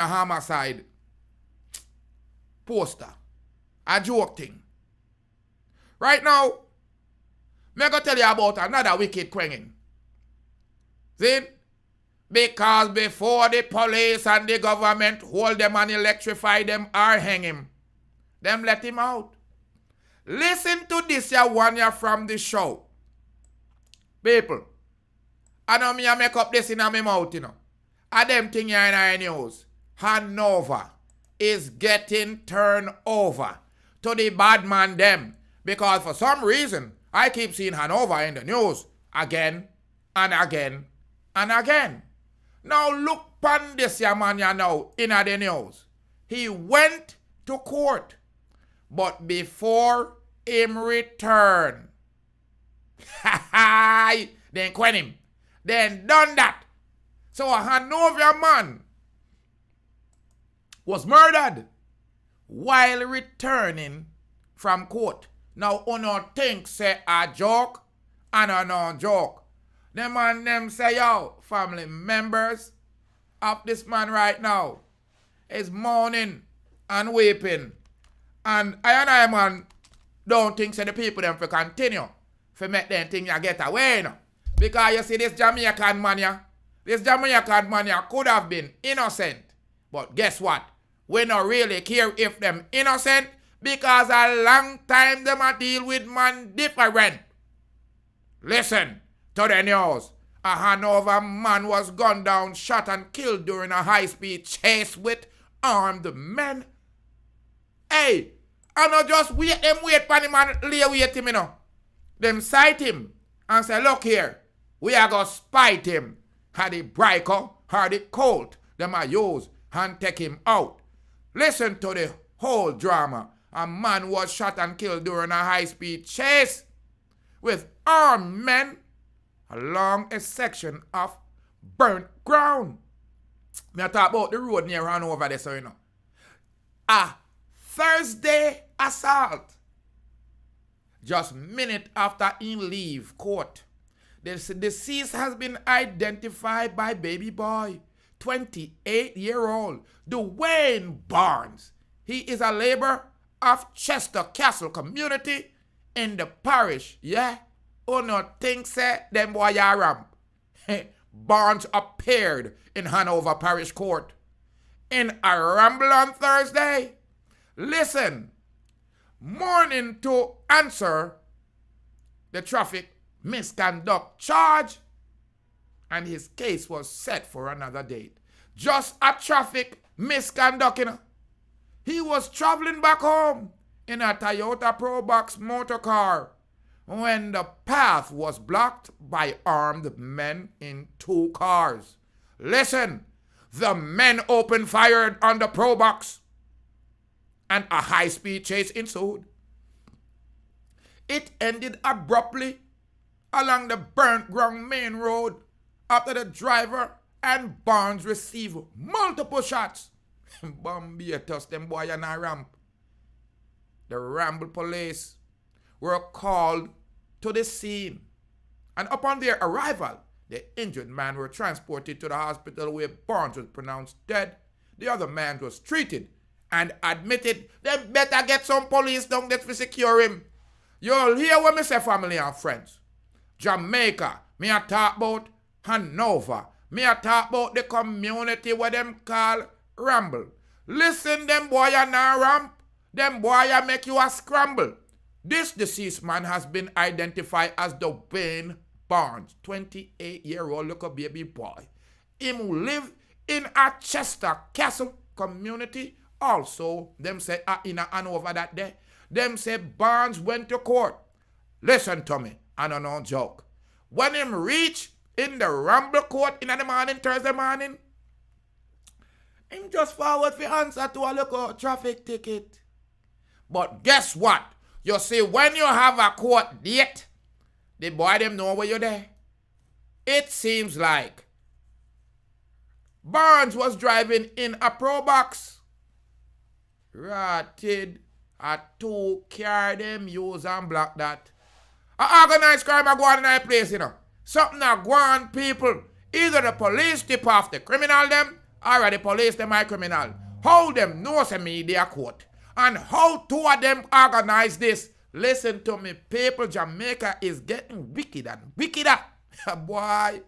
a homicide poster. A joke thing. Right now, me go tell you about another wicked quenging. See? Because before the police and the government hold them and electrify them or hang him, them let him out. Listen to this ya one ya from the show. People, I know me a make up this in my mouth, you know. I them thing here in our news. Hanover is getting turned over to the bad man them. Because for some reason, I keep seeing Hanover in the news again and again and again. Now look upon this ya man ya now in the news. He went to court, but before him return, then quit him. Then done that. So a Hanover man was murdered while returning from court. Now, uno think say a joke and a no joke. Them and them say, yo, family members of this man right now is mourning and weeping. And I man don't think say the people them for continue for make them think you get away, you know. Because you see this Jamaican man ya, could have been innocent. But guess what? We don't really care if them innocent because a long time them a deal with man different. Listen to the news. A Hanover man was gunned down, shot and killed during a high-speed chase with armed men. Hey, I not just wait for him and lay wait him, you know. Them sight him and say, look here, we are going to spite him. Had the breaker, had the colt, them a use and take him out. Listen to the whole drama. A man was shot and killed during a high-speed chase with armed men along a section of burnt ground. Me talk about the road near Hanover there, so you know. A Thursday assault. Just minute after he leave court, the deceased has been identified by baby boy, 28-year-old Dwayne Barnes. He is a labor of Chester Castle community in the parish. Yeah? Oh no, think say them boy a ramp. Barnes appeared in Hanover Parish Court in a Ramble on Thursday. Listen, morning to answer the traffic misconduct charge, and his case was set for another date. Just a traffic misconduct, you know. He was traveling back home in a Toyota Probox motor car when the path was blocked by armed men in 2 cars. Listen, the men opened fire on the Probox and a high-speed chase ensued. It ended abruptly along the burnt ground main road after the driver and Barnes received multiple shots. Bombiatus, them boy on a ramp. The Ramble police were called to the scene, and upon their arrival, the injured man were transported to the hospital where Barnes was pronounced dead. The other man was treated and admitted. They better get some police down there to secure him. You'll hear what me say, family and friends. Jamaica, me a talk about Hanover. Me a talk about the community where them call Ramble. Listen, them boy a na ramp. Them boy a make you a scramble. This deceased man has been identified as Dwayne Barnes, 28-year-old little baby boy. Him live in a Chester Castle community. Also, them say in a Hanover that day. Them say Barnes went to court. Listen to me, I don't know joke. When him reach in the Ramble court in the morning, Thursday morning, him just forward for answer to a local traffic ticket. But guess what? You see, when you have a court date, the boy them know where you're there. It seems like Barnes was driving in a Probox. Ratted a 2 car them use and block that. A organized crime a go on in a place, you know. Something a go on, people. Either the police tip off the criminal them, Alright, the police, them are criminal. How them know say media court? And how two of them organize this? Listen to me, people, Jamaica is getting wicked and wickeder. Boy,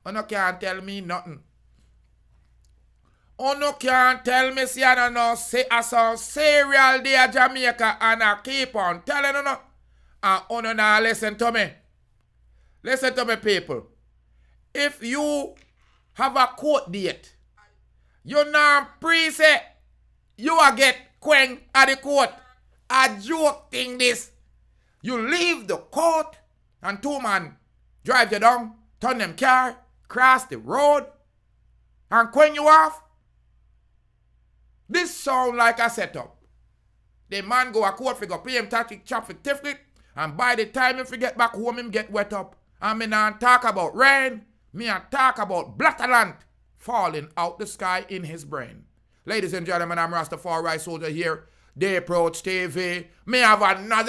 you can't tell me nothing. You can't tell me, see, I don't know, say I saw serial there Jamaica and I keep on telling you, and you now listen to me. Listen to me, people. If you have a court date, you now pre-say you will get quang at the court. A joke thing this. You leave the court and two man drive you down, turn them car, cross the road, and quang you off. This sound like a setup. The man go a court for go pay him traffic ticket, and by the time he get back home, him get wet up. And me not talk about rain, me a talk about blatterland falling out the sky in his brain. Ladies and gentlemen, I'm Rastafari Soldier here. Day Approach TV. Me have another